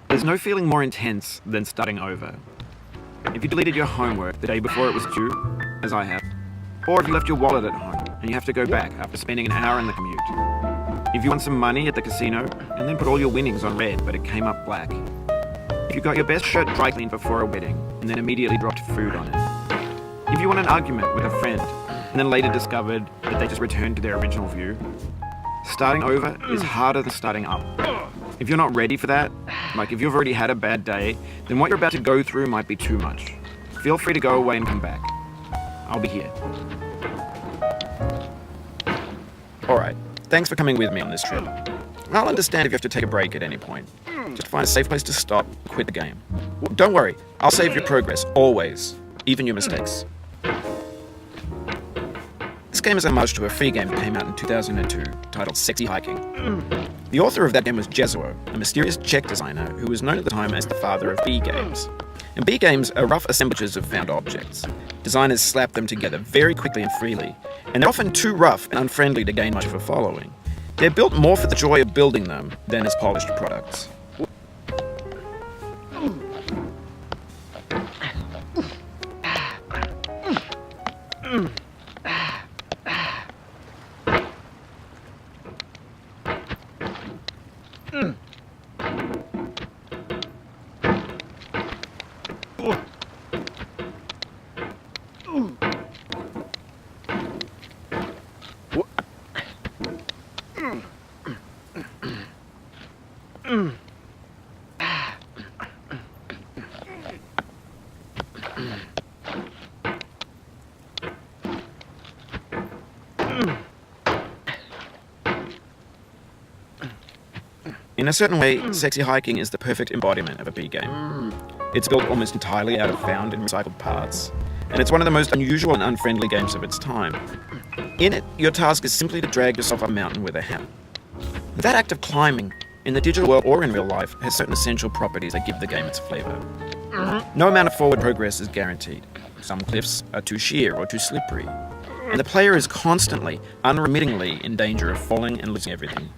There's no feeling more intense than starting over. If you deleted your homework the day before it was due, as I have, or if you left your wallet at home and you have to go back after spending an hour in the commute. If you won some money at the casino and then put all your winnings on red but it came up black. If you got your best shirt dry cleaned before a wedding and then immediately dropped food on it. If you won an argument with a friend and then later discovered that they just returned to their original view. Starting over is harder than starting up. If you're not ready for that, like if you've already had a bad day, then what you're about to go through might be too much. Feel free to go away and come back. I'll be here. Alright, thanks for coming with me on this trip. I'll understand if you have to take a break at any point. Just find a safe place to stop, quit the game. Don't worry, I'll save your progress, always, even your mistakes. This game is a homage to a free game that came out in 2002 titled Sexy Hiking. The author of that game was Jezuo, a mysterious Czech designer who was known at the time as the father of B games. And B games are rough assemblages of found objects. Designers slap them together very quickly and freely, and they're often too rough and unfriendly to gain much of a following. They're built more for the joy of building them than as polished products. In a certain way, Sexy Hiking is the perfect embodiment of a B game. It's built almost entirely out of found and recycled parts, and it's one of the most unusual and unfriendly games of its time. In it, your task is simply to drag yourself up a mountain with a hammer. That act of climbing, in the digital world or in real life, has certain essential properties that give the game its flavour. No amount of forward progress is guaranteed. Some cliffs are too sheer or too slippery, and the player is constantly, unremittingly in danger of falling and losing everything.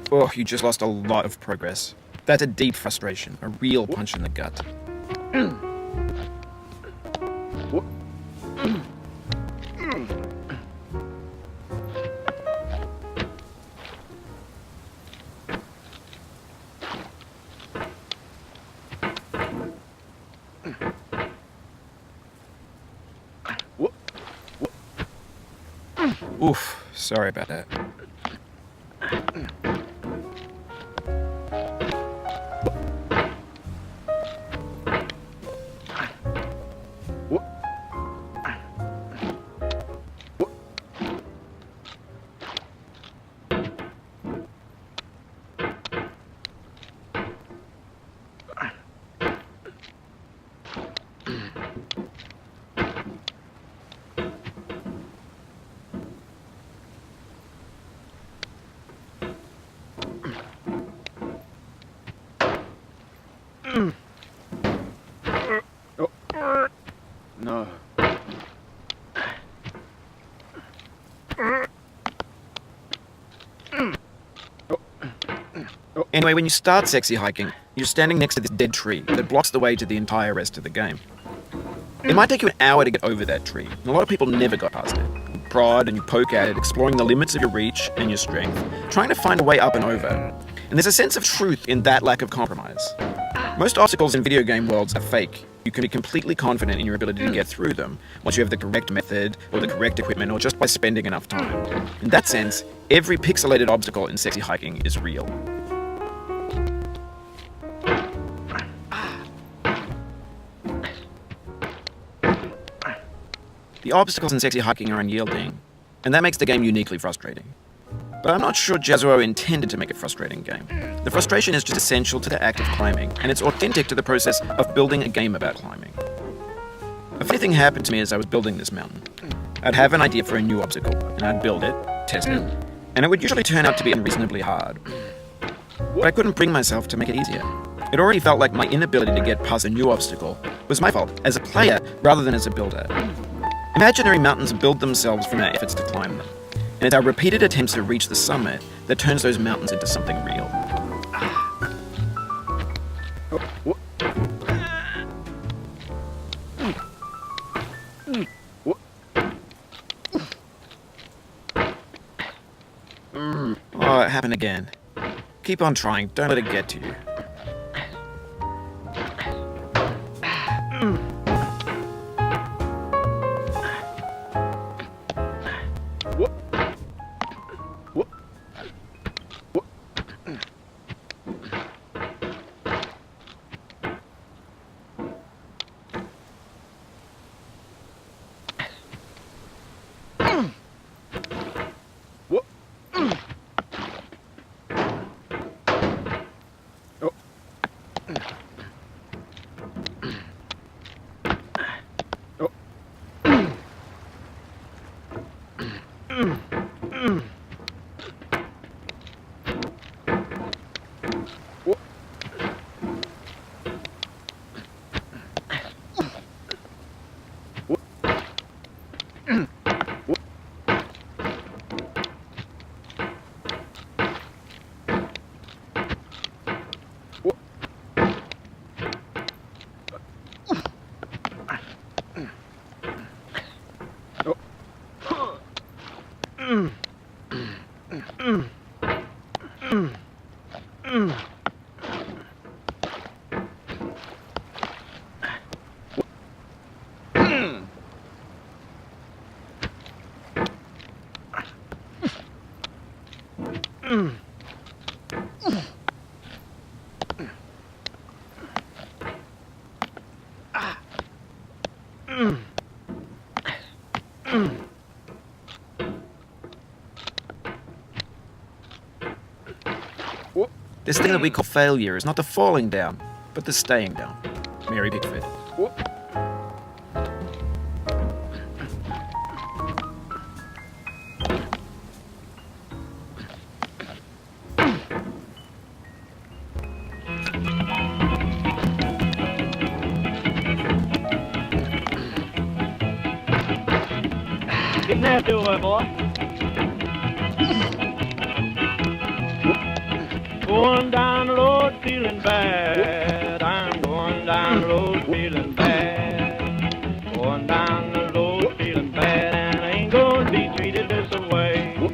Oh, you just lost a lot of progress. That's a deep frustration, a real punch in the gut. Oof, sorry about that. No. Anyway, when you start Sexy Hiking, you're standing next to this dead tree that blocks the way to the entire rest of the game. It might take you an hour to get over that tree, and a lot of people never got past it. You prod and you poke at it, exploring the limits of your reach and your strength, trying to find a way up and over. And there's a sense of truth in that lack of compromise. Most obstacles in video game worlds are fake. You can be completely confident in your ability to get through them once you have the correct method, or the correct equipment, or just by spending enough time. In that sense, every pixelated obstacle in Sexy Hiking is real. The obstacles in Sexy Hiking are unyielding, and that makes the game uniquely frustrating. But I'm not sure Jazzuo intended to make a frustrating game. The frustration is just essential to the act of climbing, and it's authentic to the process of building a game about climbing. A funny thing happened to me as I was building this mountain. I'd have an idea for a new obstacle, and I'd build it, test it, and it would usually turn out to be unreasonably hard. But I couldn't bring myself to make it easier. It already felt like my inability to get past a new obstacle was my fault, as a player rather than as a builder. Imaginary mountains build themselves from our efforts to climb them. And it's our repeated attempts to reach the summit that turns those mountains into something real. Oh, it happened again. Keep on trying, don't let it get to you. This thing that we call failure is not the falling down, but the staying down. Mary Pickford. Get nasty over, boy. Going down the road feeling bad. I'm going down the road feeling bad. Going down the road feeling bad, and I ain't gonna be treated this way. Oh,